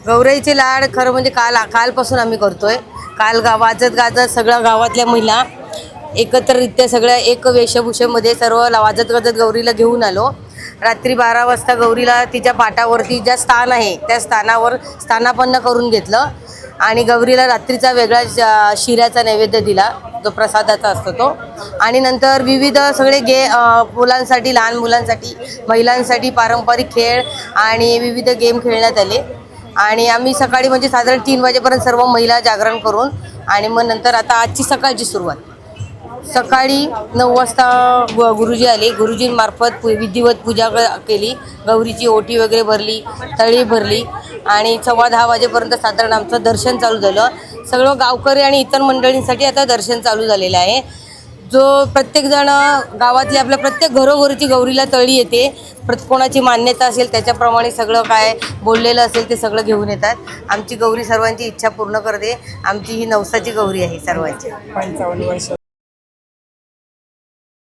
गौराईचे लाड खरं म्हणजे कालपासून आम्ही करतोय। काल वाजत गाजत सगळ्या गावातल्या महिला एकत्ररित्या सगळ्या एक वेशभूषेमध्ये सर्व वाजत गाजत गौरीला घेऊन आलो। रात्री 12 वाजता गौरीला तिच्या पाटावरती ज्या स्थान आहे त्या स्थानावर स्थानापन्न करून घेतलं आणि गौरीला रात्रीचा वेगळा शिऱ्याचा नैवेद्य दिला, जो प्रसादाचा असतो तो। आणि नंतर विविध सगळे मुलांसाठी, लहान मुलांसाठी, महिलांसाठी पारंपरिक खेळ आणि विविध गेम खेळण्यात आले। आणि आम्ही सकाळी म्हणजे साधारण 3 वाजेपर्यंत सर्व महिला जागरण करून आणि मग नंतर आता आजची सकाळची सुरुवात सकाळी 9 वाजता गुरुजी आले। गुरुजींमार्फत विधिवत पूजा केली, गौरीची ओटी वगैरे भरली, तळी भरली आणि 10:15 वाजेपर्यंत साधारण आमचं दर्शन चालू झालं। सगळं गावकरी आणि इतर मंडळींसाठी आता दर्शन चालू झालेलं आहे। जो प्रत्येकजण गावातली आपल्या प्रत्येक घरोघरीची गौरीला तळी येते, कोणाची मान्यता असेल त्याच्याप्रमाणे सगळं काय बोललेलं असेल ते सगळं घेऊन येतात। आमची गौरी सर्वांची इच्छा पूर्ण करते। आमची ही नवसाची गौरी आहे सर्वांची। 55 वर्ष